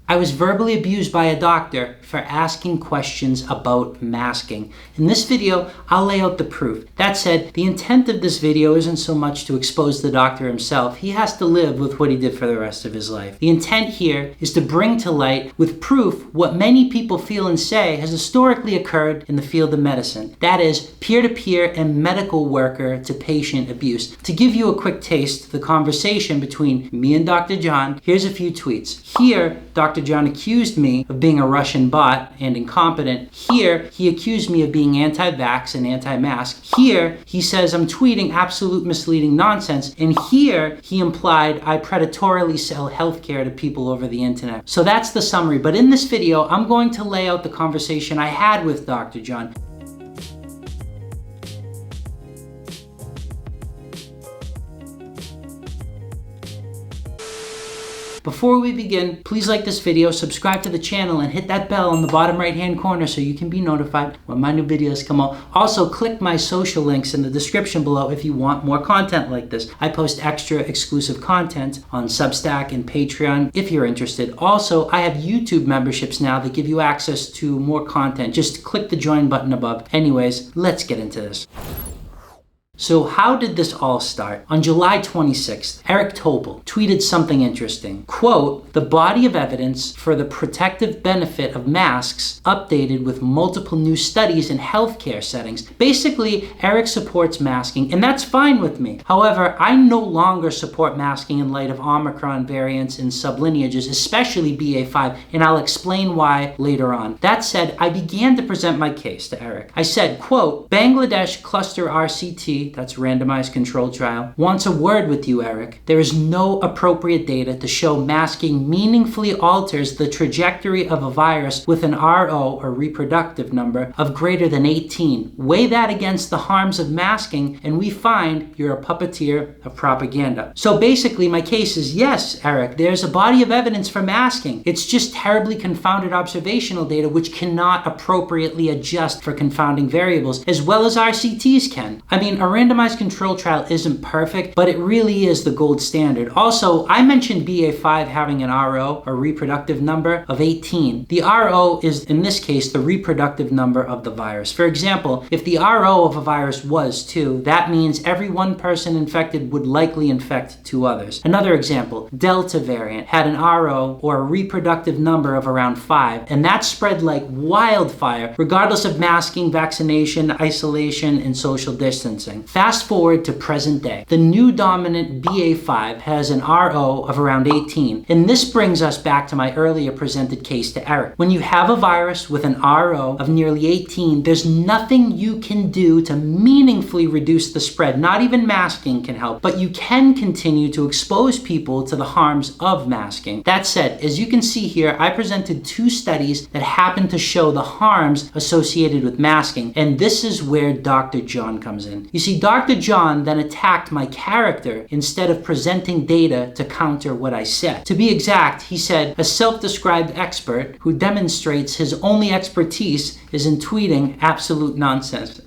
I was verbally abused by a doctor for asking questions about masking. In this video, I'll lay out the proof. That said, the intent of this video isn't so much to expose the doctor himself. He has to live with what he did for the rest of his life. The intent here is to bring to light with proof what many people feel and say has historically occurred in the field of medicine. That is, peer-to-peer and medical worker to patient abuse. To give you a quick taste of the conversation between me and Dr. John, here's a few tweets. Here, Dr. John accused me of being a Russian bot and incompetent. Here, he accused me of being anti-vax and anti-mask. Here, he says I'm tweeting absolute misleading nonsense. And here, he implied I predatorily sell healthcare to people over the internet. So that's the summary. But in this video, I'm going to lay out the conversation I had with Dr. John. Before we begin, please like this video, subscribe to the channel, and hit that bell on the bottom right-hand corner so you can be notified when my new videos come out. Also, click my social links in the description below if you want more content like this. I post extra exclusive content on Substack and Patreon if you're interested. Also, I have YouTube memberships now that give you access to more content. Just click the join button above. Anyways, let's get into this. So how did this all start? On July 26th, Eric Topol tweeted something interesting. Quote, "The body of evidence for the protective benefit of masks updated with multiple new studies in healthcare settings." Basically, Eric supports masking, and that's fine with me. However, I no longer support masking in light of Omicron variants and sublineages, especially BA.5, and I'll explain why later on. That said, I began to present my case to Eric. I said, quote, "Bangladesh cluster RCT, that's randomized controlled trial, wants a word with you, Eric. There is no appropriate data to show masking meaningfully alters the trajectory of a virus with an RO, or reproductive number, of greater than 18. Weigh that against the harms of masking, and we find you're a puppeteer of propaganda." So basically, my case is, yes, Eric, there's a body of evidence for masking. It's just terribly confounded observational data which cannot appropriately adjust for confounding variables, as well as RCTs can. I mean, a randomized control trial isn't perfect, but it really is the gold standard. Also, I mentioned BA.5 having an RO, or reproductive number, of 18. The RO is, in this case, the reproductive number of the virus. For example, if the RO of a virus was 2, that means every one person infected would likely infect 2 others. Another example, Delta variant had an RO, or a reproductive number, of around 5, and that spread like wildfire, regardless of masking, vaccination, isolation, and social distancing. Fast forward to present day. The new dominant BA.5 has an RO of around 18, and this brings us back to my earlier presented case to Eric. When you have a virus with an RO of nearly 18, there's nothing you can do to meaningfully reduce the spread. Not even masking can help, but you can continue to expose people to the harms of masking. That said, as you can see here, I presented 2 studies that happen to show the harms associated with masking, and this is where Dr. John comes in. You see, Dr. John then attacked my character instead of presenting data to counter what I said. To be exact, he said, a self-described expert who demonstrates his only expertise is in tweeting absolute nonsense.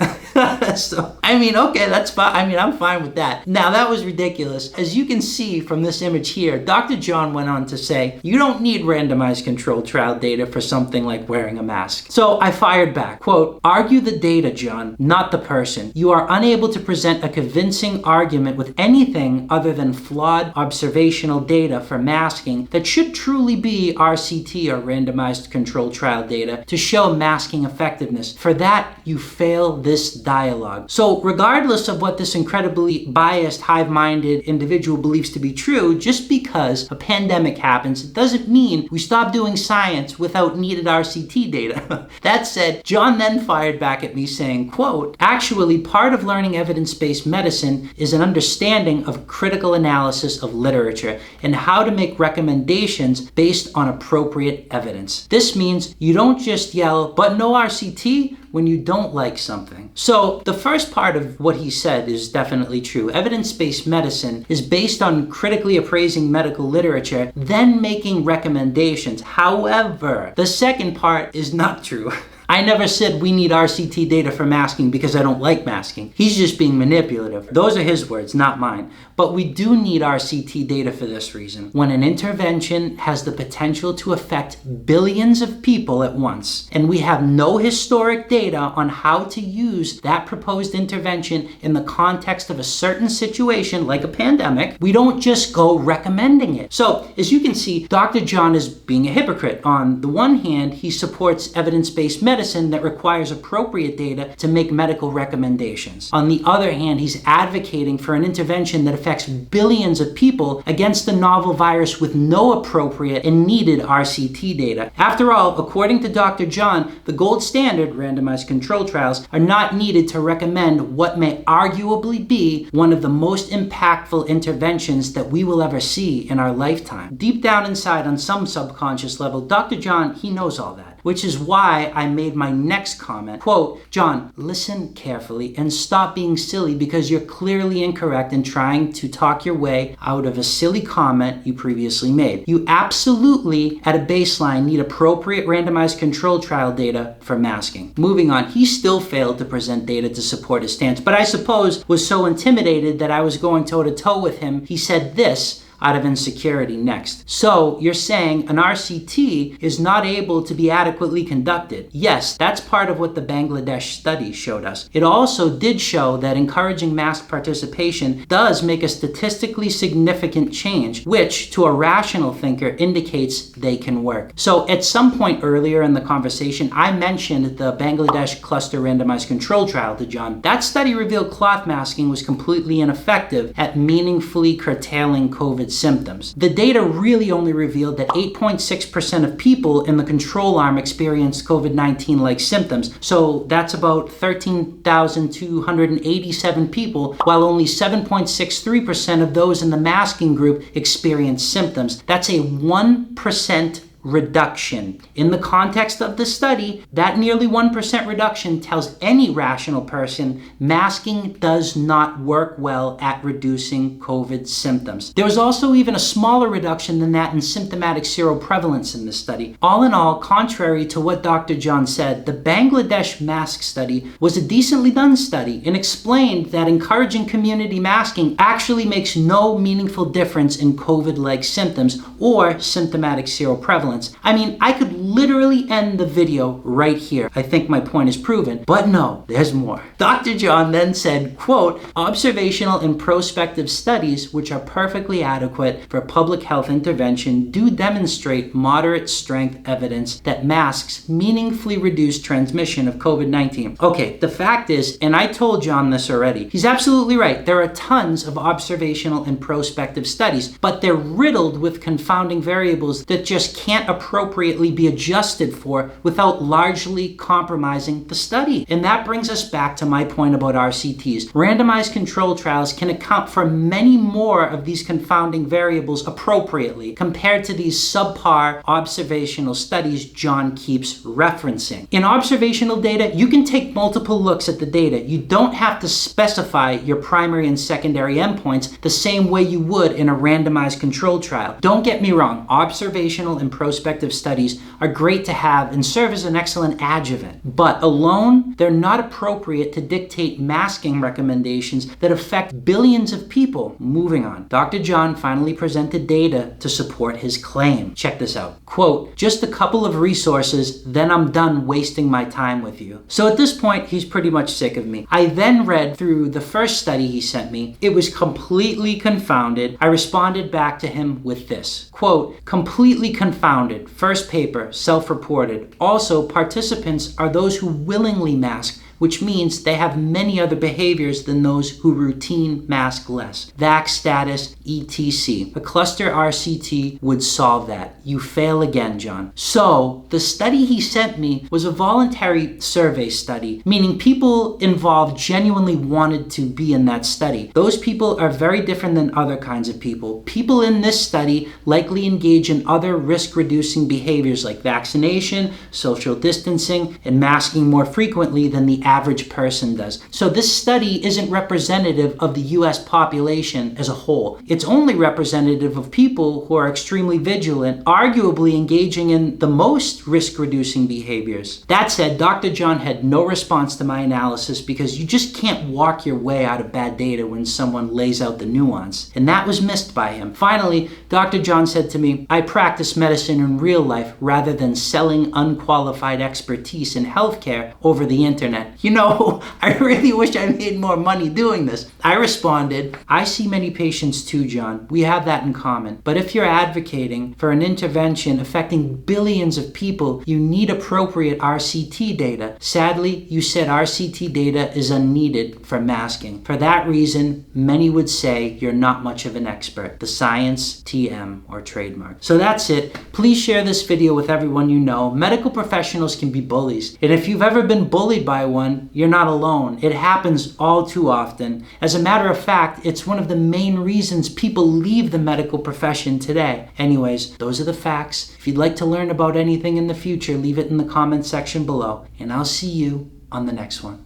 So, I mean, okay, that's fine. I mean, I'm fine with that. Now, that was ridiculous. As you can see from this image here, Dr. John went on to say, you don't need randomized controlled trial data for something like wearing a mask. So I fired back, quote, "Argue the data, John, not the person. You are unable to present a convincing argument with anything other than flawed observational data for masking that should truly be RCT, or randomized controlled trial data, to show masking effectiveness. For that, you fail this dialogue." So regardless of what this incredibly biased, hive-minded individual believes to be true, just because a pandemic happens, it doesn't mean we stop doing science without needed RCT data. That said, John then fired back at me saying, quote, "Actually, part of learning evidence-based medicine is an understanding of critical analysis of literature and how to make recommendations based on appropriate evidence. This means you don't just yell, 'but no RCT,' when you don't like something." So the first part of what he said is definitely true. Evidence-based medicine is based on critically appraising medical literature, then making recommendations. However, the second part is not true. I never said we need RCT data for masking because I don't like masking. He's just being manipulative. Those are his words, not mine. But we do need RCT data for this reason. When an intervention has the potential to affect billions of people at once, and we have no historic data on how to use that proposed intervention in the context of a certain situation, like a pandemic, we don't just go recommending it. So, as you can see, Dr. John is being a hypocrite. On the one hand, he supports evidence-based medicine that requires appropriate data to make medical recommendations. On the other hand, he's advocating for an intervention that affects billions of people against a novel virus with no appropriate and needed RCT data. After all, according to Dr. John, the gold standard, randomized control trials, are not needed to recommend what may arguably be one of the most impactful interventions that we will ever see in our lifetime. Deep down inside, on some subconscious level, Dr. John, he knows all that. Which is why I made my next comment. Quote, John, listen carefully and stop being silly because you're clearly incorrect in trying to talk your way out of a silly comment you previously made. You absolutely, at a baseline, need appropriate randomized control trial data for masking. Moving on, he still failed to present data to support his stance, but I suppose was so intimidated that I was going toe-to-toe with him, he said this out of insecurity next. So you're saying an RCT is not able to be adequately conducted. Yes, that's part of what the Bangladesh study showed us. It also did show that encouraging mass participation does make a statistically significant change, which to a rational thinker indicates they can work. So at some point earlier in the conversation, I mentioned the Bangladesh cluster randomized control trial to John. That study revealed cloth masking was completely ineffective at meaningfully curtailing COVID symptoms. The data really only revealed that 8.6% of people in the control arm experienced COVID-19-like symptoms. So that's about 13,287 people, while only 7.63% of those in the masking group experienced symptoms. That's a 1% reduction. In the context of the study, that nearly 1% reduction tells any rational person masking does not work well at reducing COVID symptoms. There was also even a smaller reduction than that in symptomatic seroprevalence in this study. All in all, contrary to what Dr. John said, the Bangladesh mask study was a decently done study and explained that encouraging community masking actually makes no meaningful difference in COVID-like symptoms or symptomatic seroprevalence. I mean, I could literally end the video right here. I think my point is proven, but no, there's more. Dr. John then said, quote, observational and prospective studies, which are perfectly adequate for public health intervention, do demonstrate moderate strength evidence that masks meaningfully reduce transmission of COVID-19. Okay, the fact is, and I told John this already, he's absolutely right. There are tons of observational and prospective studies, but they're riddled with confounding variables that just can't appropriately be adjusted for without largely compromising the study. And that brings us back to my point about RCTs. Randomized control trials can account for many more of these confounding variables appropriately compared to these subpar observational studies John keeps referencing. In observational data, you can take multiple looks at the data. You don't have to specify your primary and secondary endpoints the same way you would in a randomized control trial. Don't get me wrong, observational and prospective studies are great to have and serve as an excellent adjuvant, but alone, they're not appropriate to dictate masking recommendations that affect billions of people. Moving on, Dr. John finally presented data to support his claim. Check this out. Quote, just a couple of resources, then I'm done wasting my time with you. So at this point, he's pretty much sick of me. I then read through the first study he sent me. It was completely confounded. I responded back to him with this. Quote, completely confounded. First paper, self-reported. Also, participants are those who willingly mask, which means they have many other behaviors than those who routine mask less. Vax status, etc. A cluster RCT would solve that. You fail again, John. So, the study he sent me was a voluntary survey study, meaning people involved genuinely wanted to be in that study. Those people are very different than other kinds of people. People in this study likely engage in other risk-reducing behaviors like vaccination, social distancing, and masking more frequently than the average person does. So this study isn't representative of the US population as a whole. It's only representative of people who are extremely vigilant, arguably engaging in the most risk-reducing behaviors. That said, Dr. John had no response to my analysis because you just can't walk your way out of bad data when someone lays out the nuance, and that was missed by him. Finally, Dr. John said to me, "I practice medicine in real life rather than selling unqualified expertise in healthcare over the internet." You know, I really wish I made more money doing this. I responded, "I see many patients too, John. We have that in common. But if you're advocating for an intervention affecting billions of people, you need appropriate RCT data. Sadly, you said RCT data is unneeded for masking. For that reason, many would say you're not much of an expert. The science, TM, or trademark." So that's it. Please share this video with everyone you know. Medical professionals can be bullies. And if you've ever been bullied by one, you're not alone. It happens all too often. As a matter of fact, it's one of the main reasons people leave the medical profession today. Anyways, those are the facts. If you'd like to learn about anything in the future, leave it in the comment section below. And I'll see you on the next one.